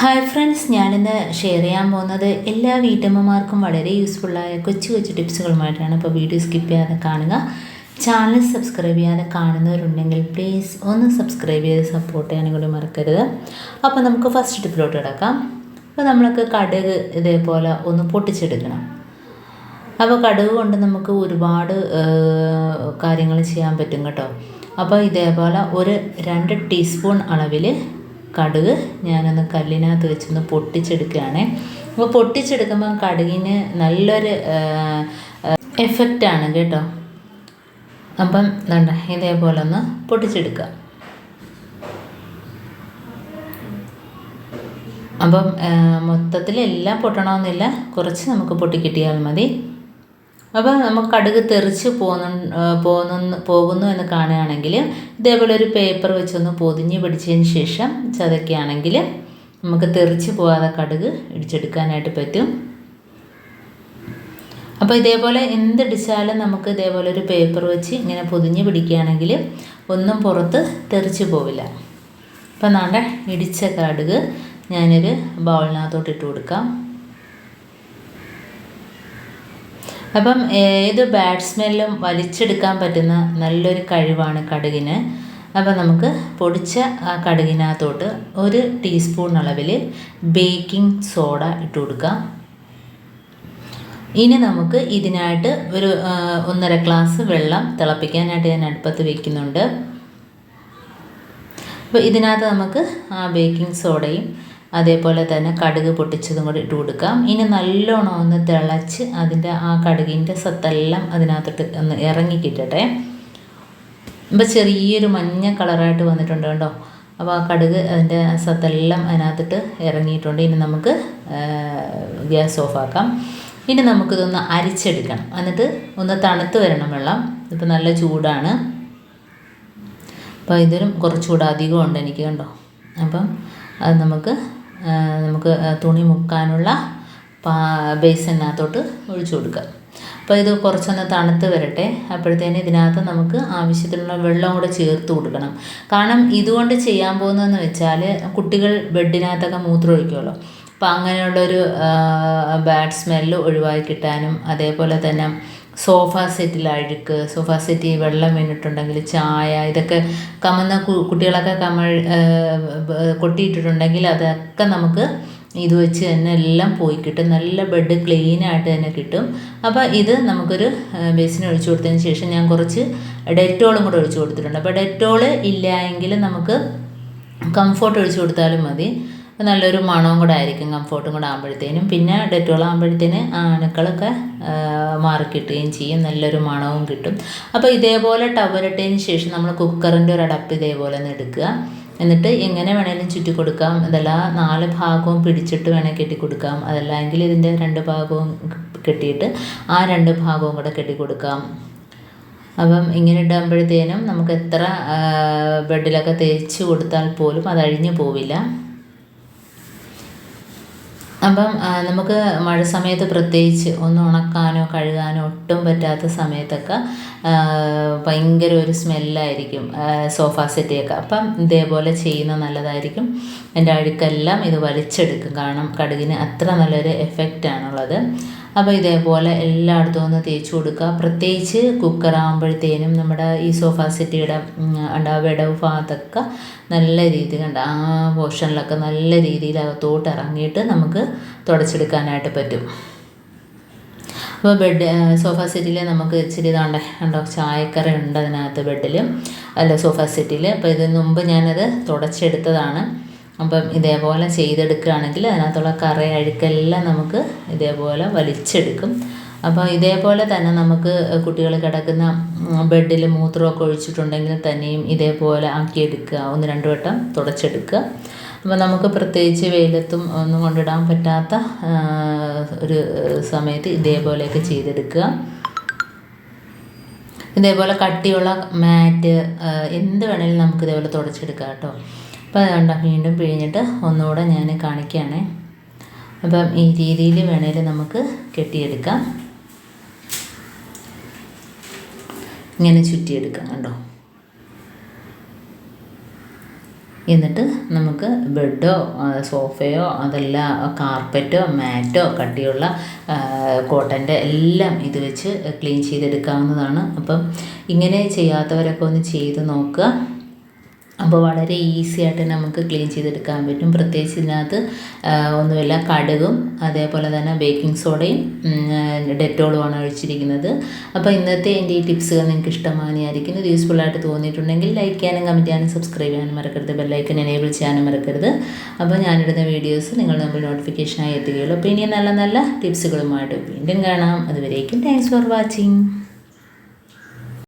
Hi friends, ഞാനിന്ന് share ചെയ്യാൻ പോകുന്നത് എല്ലാ വീട്ടമ്മമാർക്കും വളരെ യൂസ്ഫുള്ളായ കൊച്ചു കൊച്ചു ടിപ്സുകളുമായിട്ടാണ്. അപ്പോൾ വീഡിയോ സ്കിപ്പ് ചെയ്യാതെ കാണുക. ചാനൽ സബ്സ്ക്രൈബ് ചെയ്യാതെ കാണുന്നവരുണ്ടെങ്കിൽ പ്ലീസ് ഒന്ന് സബ്സ്ക്രൈബ് ചെയ്ത് സപ്പോർട്ട് ചെയ്യാനും കൂടി മറക്കരുത്. അപ്പോൾ നമുക്ക് ഫസ്റ്റ് ടിപ്പിലോട്ട് കിടക്കാം. അപ്പോൾ നമ്മൾക്ക് കടുക് ഇതേപോലെ ഒന്ന് പൊട്ടിച്ചെടുക്കണം. അപ്പോൾ കടുക് കൊണ്ട് നമുക്ക് ഒരുപാട് കാര്യങ്ങൾ ചെയ്യാൻ പറ്റും കേട്ടോ. അപ്പോൾ ഇതേപോലെ ഒരു 2 ടീസ്പൂൺ അളവിൽ കടുക് ഞാനൊന്ന് കല്ലിനകത്ത് വെച്ചൊന്ന് പൊട്ടിച്ചെടുക്കുകയാണ്. അപ്പോൾ പൊട്ടിച്ചെടുക്കുമ്പോൾ കടുകിന് നല്ലൊരു എഫക്റ്റാണ് കേട്ടോ. അപ്പം വേണ്ട ഇതേപോലെ ഒന്ന് പൊട്ടിച്ചെടുക്കുക. അപ്പം മൊത്തത്തിൽ എല്ലാം പൊട്ടണമെന്നില്ല, കുറച്ച് നമുക്ക് പൊട്ടിക്കിട്ടിയാൽ മതി. അപ്പോൾ നമുക്ക് കടുക് തെറിച്ച് പോകുന്നു എന്ന് കാണുകയാണെങ്കിൽ ഇതേപോലെ ഒരു പേപ്പർ വെച്ചൊന്ന് പൊതിഞ്ഞ് പിടിച്ചതിന് ശേഷം ചതയ്ക്കുകയാണെങ്കിൽ നമുക്ക് തെറിച്ച് പോകാതെ കടുക് ഇടിച്ചെടുക്കാനായിട്ട് പറ്റും. അപ്പോൾ ഇതേപോലെ എന്തിടിച്ചാലും നമുക്ക് ഇതേപോലെ ഒരു പേപ്പർ വെച്ച് ഇങ്ങനെ പൊതിഞ്ഞ് പിടിക്കുകയാണെങ്കിൽ ഒന്നും പുറത്ത് തെറിച്ച് പോവില്ല. അപ്പോൾ നാണ്ടെ ഇടിച്ച കടുക് ഞാനൊരു ബൗളിനകത്തോട്ട് ഇട്ട് കൊടുക്കാം. അപ്പം ഏത് ബാഡ് സ്മെല്ലും വലിച്ചെടുക്കാൻ പറ്റുന്ന നല്ലൊരു കഴിവാണ് കടുകിന്. അപ്പം നമുക്ക് പൊടിച്ച ആ കടുകിനകത്തോട്ട് 1 ടീസ്പൂൺ അളവിൽ ബേക്കിംഗ് സോഡ ഇട്ട് കൊടുക്കാം. ഇനി നമുക്ക് ഇതിനായിട്ട് ഒരു 1.5 ഗ്ലാസ് വെള്ളം തിളപ്പിക്കാനായിട്ട് ഞാൻ അടുപ്പത്ത് വയ്ക്കുന്നുണ്ട്. അപ്പോൾ ഇതിനകത്ത് നമുക്ക് ആ ബേക്കിംഗ് സോഡയും അതേപോലെ തന്നെ കടുക് പൊട്ടിച്ചതും കൂടി ഇട്ട് കൊടുക്കാം. ഇനി നല്ലോണം ഒന്ന് തിളച്ച് അതിൻ്റെ ആ കടുകിൻ്റെ സത്തെല്ലാം അതിനകത്തോട്ട് ഒന്ന് ഇറങ്ങി കിട്ടട്ടെ. ഇപ്പോൾ ചെറിയൊരു മഞ്ഞ കളറായിട്ട് വന്നിട്ടുണ്ട് കേട്ടോ. അപ്പോൾ ആ കടുക് അതിൻ്റെ സത്തെല്ലാം അതിനകത്തിട്ട് ഇറങ്ങിയിട്ടുണ്ട്. ഇനി നമുക്ക് ഗ്യാസ് ഓഫാക്കാം. ഇനി നമുക്കിതൊന്ന് അരിച്ചെടുക്കണം. എന്നിട്ട് ഒന്ന് തണുത്ത് വരണം വെള്ളം. ഇപ്പോൾ നല്ല ചൂടാണ്. അപ്പോൾ ഇതിലും കുറച്ചുകൂടെ അധികമുണ്ട് എനിക്ക് കണ്ടോ. അപ്പം അത് നമുക്ക് തുണി മുക്കാനുള്ള ബേസിനകത്തോട്ട് ഒഴിച്ചു കൊടുക്കാം. അപ്പോൾ ഇത് കുറച്ചൊന്ന് തണുത്ത് വരട്ടെ. അപ്പോഴത്തേന് ഇതിനകത്ത് നമുക്ക് ആവശ്യത്തിനുള്ള വെള്ളം കൂടെ ചേർത്ത് കൊടുക്കണം. കാരണം ഇതുകൊണ്ട് ചെയ്യാൻ പോകുന്നതെന്ന് വെച്ചാൽ കുട്ടികൾ ബെഡിനകത്തൊക്കെ മൂത്രം ഒഴിക്കുമല്ലോ. അപ്പോൾ അങ്ങനെയുള്ളൊരു ബാഡ് സ്മെല്ല് ഒഴിവാക്കി കിട്ടാനും, അതേപോലെ തന്നെ സോഫ സെറ്റിൽ വെള്ളം വീണിട്ടുണ്ടെങ്കിൽ, ചായ ഇതൊക്കെ കമന്ന കുട്ടികളൊക്കെ കൊട്ടിയിട്ടിട്ടുണ്ടെങ്കിൽ അതൊക്കെ നമുക്ക് ഇത് വെച്ച് തന്നെ എല്ലാം പോയി കിട്ടും. നല്ല ബെഡ് ക്ലീനായിട്ട് തന്നെ കിട്ടും. അപ്പോൾ ഇത് നമുക്കൊരു ബേസിന് ഒഴിച്ചു കൊടുത്തതിന് ശേഷം ഞാൻ കുറച്ച് ഡെറ്റോളും കൂടെ ഒഴിച്ചു കൊടുത്തിട്ടുണ്ട്. അപ്പോൾ ഡെറ്റോൾ ഇല്ല എങ്കിൽ നമുക്ക് കംഫോർട്ട് ഒഴിച്ചു കൊടുത്താലും മതി. നല്ലൊരു മണവും കൂടെ ആയിരിക്കും കംഫോർട്ടും കൂടെ ആകുമ്പോഴത്തേനും. പിന്നെ ഡെറ്റോൾ ആകുമ്പോഴത്തേന് അണുക്കളൊക്കെ മാറിക്കിട്ടുകയും ചെയ്യും, നല്ലൊരു മണവും കിട്ടും. അപ്പോൾ ഇതേപോലെ ടവലിട്ടതിന് ശേഷം നമ്മൾ കുക്കറിൻ്റെ ഒരു അടപ്പ് ഇതേപോലെ ഒന്ന് എടുക്കുക. എന്നിട്ട് എങ്ങനെ വേണേലും ചുറ്റി കൊടുക്കാം. അതെല്ലാം 4 ഭാഗവും പിടിച്ചിട്ട് വേണേൽ കെട്ടിക്കൊടുക്കാം. അതല്ലെങ്കിൽ ഇതിൻ്റെ 2 ഭാഗവും കെട്ടിയിട്ട് ആ 2 ഭാഗവും കൂടെ കെട്ടിക്കൊടുക്കാം. അപ്പം ഇങ്ങനെ ഇടുമ്പോഴത്തേനും നമുക്ക് എത്ര ബെഡിലൊക്കെ തേച്ച് കൊടുത്താൽ പോലും അത് അഴിഞ്ഞു പോവില്ല. അപ്പം നമുക്ക് മഴ സമയത്ത് പ്രത്യേകിച്ച് ഒന്ന് ഉണക്കാനോ കഴുകാനോ ഒട്ടും പറ്റാത്ത സമയത്തൊക്കെ ഭയങ്കര ഒരു സ്മെല്ലായിരിക്കും സോഫ സെറ്റിയൊക്കെ. അപ്പം ഇതേപോലെ ചെയ്യുന്നത് നല്ലതായിരിക്കും. എൻ്റെ അഴുക്കെല്ലാം ഇത് വലിച്ചെടുക്കും. കാരണം കടുകിന് അത്ര നല്ലൊരു എഫക്റ്റാണുള്ളത്. അപ്പോൾ ഇതേപോലെ എല്ലായിടത്തും ഒന്ന് തേച്ച് കൊടുക്കുക. പ്രത്യേകിച്ച് കുക്കറാകുമ്പോഴത്തേനും നമ്മുടെ ഈ സോഫ സെറ്റിയുടെ വിടവ് ഭാഗത്തൊക്കെ നല്ല രീതിയിൽ ആ പോർഷനിലൊക്കെ നല്ല രീതിയിൽ അകത്തോട്ട് ഇറങ്ങിയിട്ട് നമുക്ക് തുടച്ചെടുക്കാനായിട്ട് പറ്റും. അപ്പോൾ സോഫ സെറ്റിൽ നമുക്ക് ഇച്ചിരി കണ്ടോ ചായക്കറ ഉണ്ട് അതിനകത്ത് സോഫ സെറ്റിൽ. അപ്പോൾ ഇതിന് മുമ്പ് ഞാനത് തുടച്ചെടുത്തതാണ്. അപ്പം ഇതേപോലെ ചെയ്തെടുക്കുകയാണെങ്കിൽ അതിനകത്തുള്ള അഴുക്കെല്ലാം നമുക്ക് ഇതേപോലെ വലിച്ചെടുക്കും. അപ്പോൾ ഇതേപോലെ തന്നെ നമുക്ക് കുട്ടികൾ കിടക്കുന്ന ബെഡിൽ മൂത്രമൊക്കെ ഒഴിച്ചിട്ടുണ്ടെങ്കിൽ തന്നെയും ഇതേപോലെ ആക്കിയെടുക്കുക. 1-2 വട്ടം തുടച്ചെടുക്കുക. അപ്പോൾ നമുക്ക് പ്രത്യേകിച്ച് വെയിലത്തും ഒന്നും കൊണ്ടിടാൻ പറ്റാത്ത ഒരു സമയത്ത് ഇതേപോലെയൊക്കെ ചെയ്തെടുക്കുക. ഇതേപോലെ കട്ടിയുള്ള മാറ്റ് എന്ത് വേണേലും നമുക്ക് ഇതേപോലെ തുടച്ചെടുക്കാം കേട്ടോ. അപ്പോൾ അതുകൊണ്ട് വീണ്ടും പിഴിഞ്ഞിട്ട് ഒന്നുകൂടെ ഞാൻ കാണിക്കുകയാണേ. അപ്പം ഈ രീതിയിൽ വേണേലും നമുക്ക് കെട്ടിയെടുക്കാം. ഇങ്ങനെ ചുറ്റിയെടുക്കാം കണ്ടോ. എന്നിട്ട് നമുക്ക് ബെഡോ സോഫയോ അതല്ല കാർപ്പറ്റോ മാറ്റോ കട്ടിയുള്ള കോട്ടൻ്റെ എല്ലാം ഇത് വെച്ച് ക്ലീൻ ചെയ്തെടുക്കാവുന്നതാണ്. അപ്പം ഇങ്ങനെ ചെയ്യാത്തവരൊക്കെ ഒന്ന് ചെയ്ത് നോക്കുക. അപ്പോൾ വളരെ ഈസി ആയിട്ട് നമുക്ക് ക്ലീൻ ചെയ്തെടുക്കാൻ പറ്റും. പ്രത്യേകിച്ച് ഇതിനകത്ത് ഒന്നുമില്ല, കടുകും അതേപോലെ തന്നെ ബേക്കിംഗ് സോഡയും ഡെറ്റോളുമാണ് ഒഴിച്ചിരിക്കുന്നത്. അപ്പോൾ ഇന്നത്തെ എൻ്റെ ഈ ടിപ്സുകൾ നിങ്ങൾക്ക് ഇഷ്ടമായിരിക്കും. ഇത് യൂസ്ഫുള്ളായിട്ട് തോന്നിയിട്ടുണ്ടെങ്കിൽ ലൈക്ക് ചെയ്യാനും കമൻറ്റ് ചെയ്യാനും സബ്സ്ക്രൈബ് ചെയ്യാനും മറക്കരുത്. ബെല്ലൈക്കൻ എനേബിൾ ചെയ്യാനും മറക്കരുത്. അപ്പോൾ ഞാനിടുന്ന വീഡിയോസ് നിങ്ങളുടെ മുമ്പിൽ നോട്ടിഫിക്കേഷനായി എത്തുകയുള്ളൂ. അപ്പോൾ ഇനി നല്ല നല്ല ടിപ്സുകളുമായിട്ട് വീണ്ടും കാണാം. അതുവരേക്കും താങ്ക്സ് ഫോർ വാച്ചിങ്.